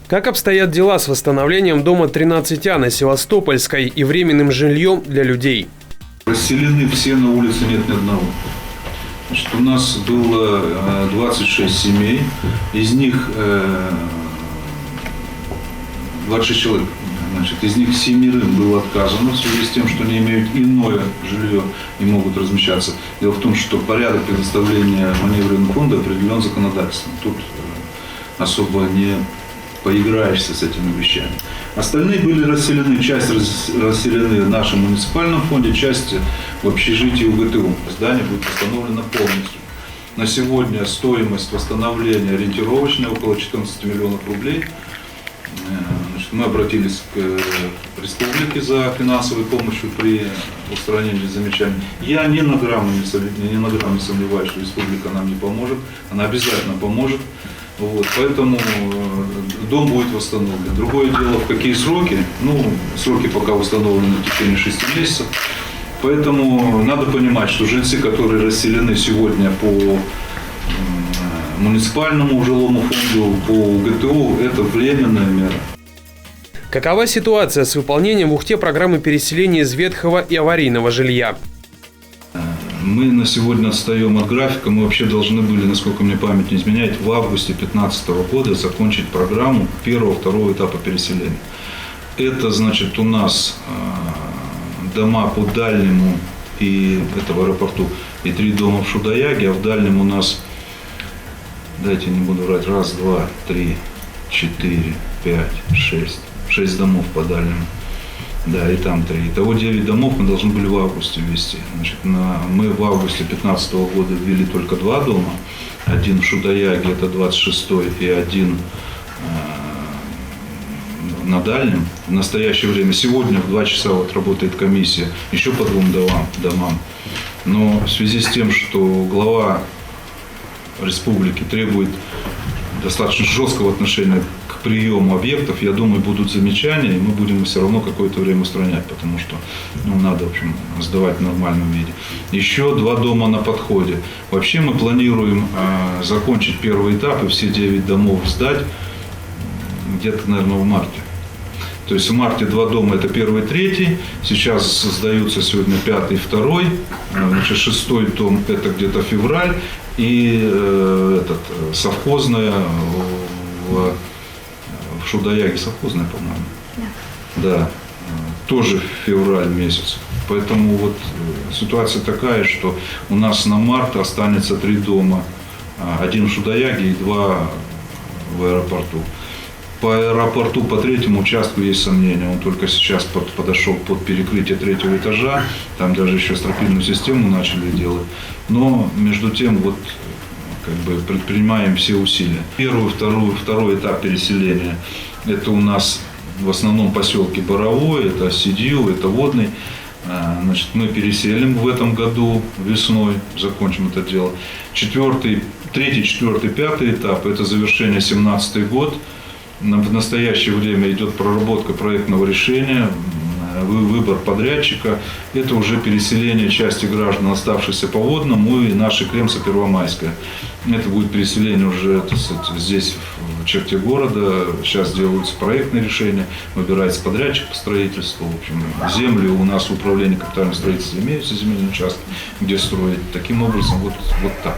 Как обстоят дела с восстановлением дома 13А на Севастопольской и временным жильем для людей? Расселены все, на улице нет ни одного. Значит, у нас было 26 семей, из них 26 человек. Значит, из них 7 было отказано в связи с тем, что не имеют иное жилье и могут размещаться. Дело в том, что порядок предоставления маневренного фонда определен законодательством. Тут особо не поиграешься с этими вещами. Остальные были расселены, часть расселены в нашем муниципальном фонде, часть в общежитии УГТУ. Здание будет восстановлено полностью. На сегодня стоимость восстановления ориентировочная около 14 миллионов рублей. Значит, мы обратились к республике за финансовой помощью при устранении замечаний. Я ни на грамм не сомневаюсь, что республика нам не поможет. Она обязательно поможет. Вот, поэтому дом будет восстановлен. Другое дело, в какие сроки. Сроки пока установлены в течение 6 месяцев. Поэтому надо понимать, что жильцы, которые расселены сегодня по муниципальному жилому фонду, по УГТУ, это временная мера. Какова ситуация с выполнением в Ухте программы переселения из ветхого и аварийного жилья? Мы на сегодня отстаем от графика. Мы вообще должны были, насколько мне память не изменяет, в августе 2015 года закончить программу первого-второго этапа переселения. Это значит у нас дома по Дальнему и это в аэропорту и 3 дома в Шудаяге, а в Дальнем у нас, дайте не буду врать, 1, 2, 3, 4, 5, 6 домов по Дальнему. Да, и там 3. Итого 9 домов мы должны были в августе ввести. Значит, мы в августе 2015 года ввели только 2 дома. Один в Шудаяге, это 26-й, и один на Дальнем. В настоящее время, сегодня в 2 часа вот работает комиссия еще по 2 домам. Но в связи с тем, что глава республики требует достаточно жесткого отношения к приему объектов, я думаю, будут замечания, и мы будем все равно какое-то время устранять, потому что надо, в общем, сдавать в нормальном виде. Еще 2 дома на подходе. Вообще мы планируем закончить первый этап и все 9 домов сдать где-то, наверное, в марте. То есть в марте 2 дома, это 1-й, 3-й, сейчас сдаются сегодня 5-й, 2-й, значит, 6-й дом это где-то февраль, и совхозная в Шудаяге, совхозная, по-моему, да, тоже февраль месяц. Поэтому вот ситуация такая, что у нас на март останется 3 дома, 1 в Шудаяге и 2 в аэропорту. По аэропорту, по 3-му участку есть сомнения. Он только сейчас подошел под перекрытие 3-го этажа. Там даже еще стропильную систему начали делать. Но между тем вот как бы предпринимаем все усилия. Второй этап переселения. Это у нас в основном поселке Боровой, это Сидью, это Водный. Значит, мы переселим в этом году весной, закончим это дело. 3-й, 4-й, 5-й этап – это завершение 2017 год. В настоящее время идет проработка проектного решения, выбор подрядчика. Это уже переселение части граждан, оставшихся по Водному, и нашей Кремса-Первомайская. Это будет переселение уже, так сказать, здесь, в черте города. Сейчас делаются проектные решения, выбирается подрядчик по строительству. В общем, земли у нас в управлении капитального строительства имеются земельные участки, где строить. Таким образом, вот так.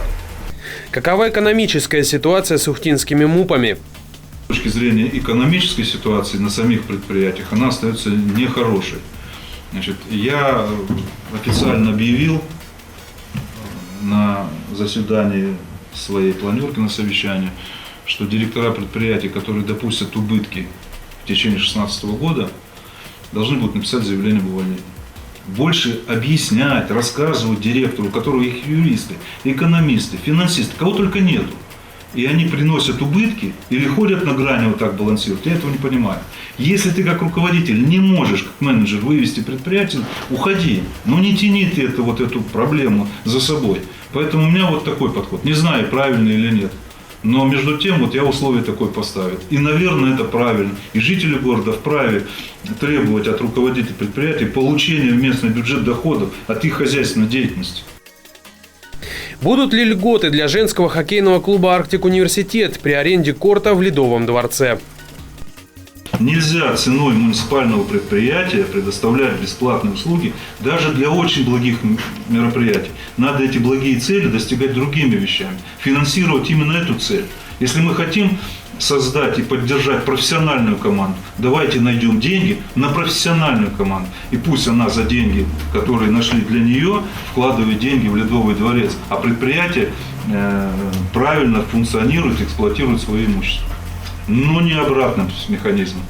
Какова экономическая ситуация с ухтинскими МУПами? С точки зрения экономической ситуации на самих предприятиях она остается нехорошей. Значит, я официально объявил на заседании своей планерки, на совещании, что директора предприятий, которые допустят убытки в течение 2016 года, должны будут написать заявление об увольнении. Больше объяснять, рассказывать директору, у которого их юристы, экономисты, финансисты, кого только нету. И они приносят убытки или ходят на грани, вот так балансируют. Я этого не понимаю. Если ты как руководитель не можешь, как менеджер, вывести предприятие, уходи. Но не тяни ты эту проблему за собой. Поэтому у меня вот такой подход. Не знаю, правильный или нет. Но между тем вот я условие такое поставил. И, наверное, это правильно. И жители города вправе требовать от руководителей предприятий получения в местный бюджет доходов от их хозяйственной деятельности. Будут ли льготы для женского хоккейного клуба «Арктик Университет» при аренде корта в Ледовом дворце? Нельзя ценой муниципального предприятия предоставлять бесплатные услуги даже для очень благих мероприятий. Надо эти благие цели достигать другими вещами, финансировать именно эту цель. Если мы хотим создать и поддержать профессиональную команду, давайте найдем деньги на профессиональную команду. И пусть она за деньги, которые нашли для нее, вкладывает деньги в Ледовый дворец, а предприятие правильно функционирует, эксплуатирует свое имущество. Но не обратным механизмом.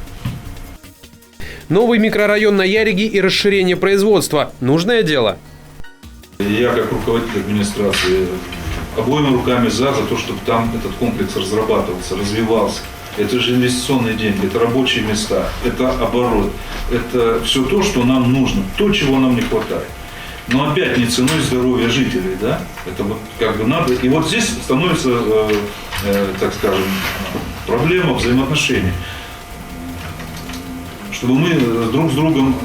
Новый микрорайон на Яриге и расширение производства – нужное дело. Я, как руководитель администрации, обоими руками за то, чтобы там этот комплекс разрабатывался, развивался. Это же инвестиционные деньги, это рабочие места, это оборот, это все то, что нам нужно, то, чего нам не хватает. Но опять не ценой здоровья жителей, да? Это вот как бы надо. И вот здесь становится, так скажем, проблема взаимоотношений. Чтобы мы друг с другом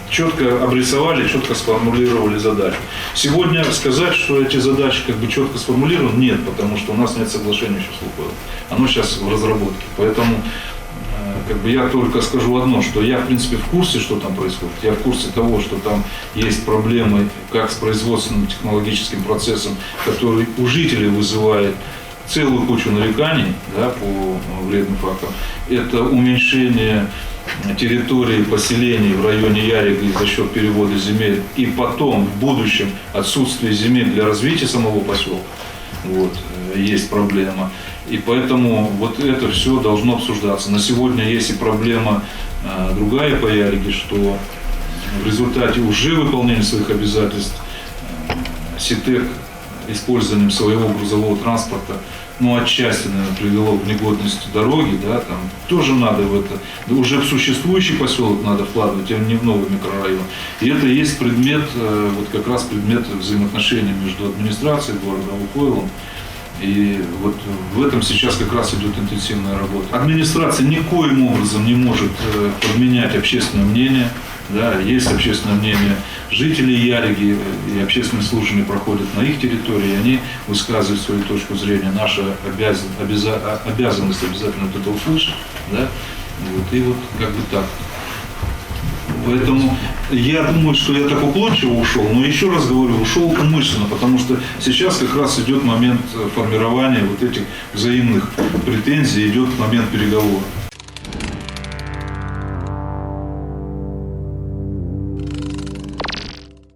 четко обрисовали, четко сформулировали задачи. Сегодня сказать, что эти задачи как бы четко сформулированы, нет, потому что у нас нет соглашения еще с Лукойлом. Оно сейчас в разработке. Поэтому как бы я только скажу одно, что я в принципе в курсе, что там происходит. Я в курсе того, что там есть проблемы как с производственным технологическим процессом, который у жителей вызывает целую кучу нареканий, да, по вредным фактам. Это уменьшение территории поселений в районе Ярига за счет перевода земель и потом в будущем отсутствие земель для развития самого поселка. Вот, есть проблема. И поэтому вот это все должно обсуждаться. На сегодня есть и проблема другая по Яриге, что в результате уже выполнения своих обязательств СИТЭК использованием своего грузового транспорта, ну, отчасти, наверное, привело в негодность дороги, да, там тоже надо в это, да, уже в существующий поселок надо вкладывать, а не в новый микрорайон. И это есть предмет, вот как раз предмет взаимоотношений между администрацией города Лукойлом. И вот в этом сейчас как раз идет интенсивная работа. Администрация никоим образом не может подменять общественное мнение. Да, есть общественное мнение жителей Яриги, и общественные слушания проходят на их территории, и они высказывают свою точку зрения. Наша обязанность обязательно это услышать. Да? Вот, и вот как бы так. Поэтому я думаю, что я так уклончиво ушел, но еще раз говорю, ушел умышленно, потому что сейчас как раз идет момент формирования вот этих взаимных претензий, идет момент переговоров.